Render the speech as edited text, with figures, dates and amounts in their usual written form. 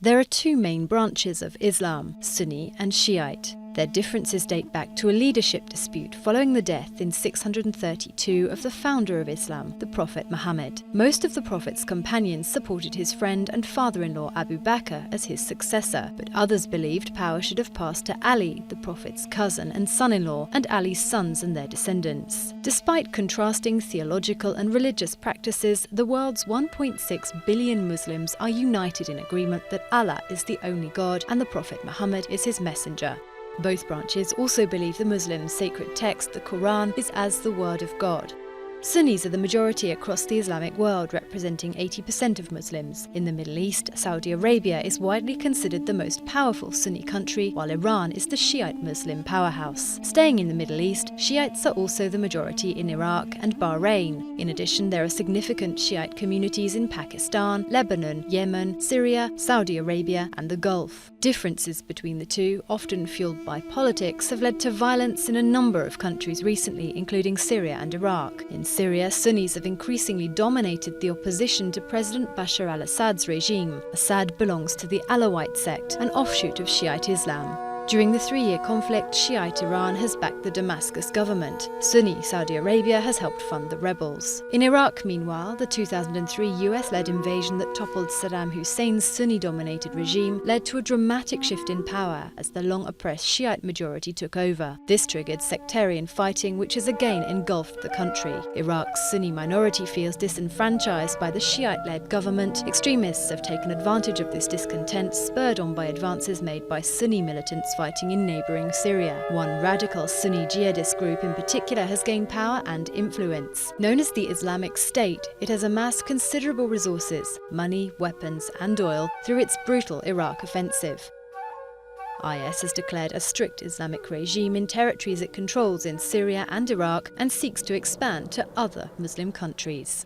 There are two main branches of Islam, Sunni and Shiite. Their differences date back to a leadership dispute following the death in 632 of the founder of Islam, the Prophet Muhammad. Most of the Prophet's companions supported his friend and father-in-law Abu Bakr as his successor, but others believed power should have passed to Ali, the Prophet's cousin and son-in-law, and Ali's sons and their descendants. Despite contrasting theological and religious practices, the world's 1.6 billion Muslims are united in agreement that Allah is the only God and the Prophet Muhammad is his messenger. Both branches also believe the Muslims' sacred text, the Quran, is as the word of God. Sunnis are the majority across the Islamic world, representing 80% of Muslims. In the Middle East, Saudi Arabia is widely considered the most powerful Sunni country, while Iran is the Shiite Muslim powerhouse. Staying in the Middle East, Shiites are also the majority in Iraq and Bahrain. In addition, there are significant Shiite communities in Pakistan, Lebanon, Yemen, Syria, Saudi Arabia, and the Gulf. Differences between the two, often fueled by politics, have led to violence in a number of countries recently, including Syria and Iraq. In Syria, Sunnis have increasingly dominated the opposition to President Bashar al-Assad's regime. Assad belongs to the Alawite sect, an offshoot of Shiite Islam. During the three-year conflict, Shiite Iran has backed the Damascus government. Sunni Saudi Arabia has helped fund the rebels. In Iraq, meanwhile, the 2003 US-led invasion that toppled Saddam Hussein's Sunni-dominated regime led to a dramatic shift in power as the long-oppressed Shiite majority took over. This triggered sectarian fighting, which has again engulfed the country. Iraq's Sunni minority feels disenfranchised by the Shiite-led government. Extremists have taken advantage of this discontent, spurred on by advances made by Sunni militants fighting in neighbouring Syria. One radical Sunni jihadist group in particular has gained power and influence. Known as the Islamic State, it has amassed considerable resources, money, weapons and oil through its brutal Iraq offensive. IS has declared a strict Islamic regime in territories it controls in Syria and Iraq and seeks to expand to other Muslim countries.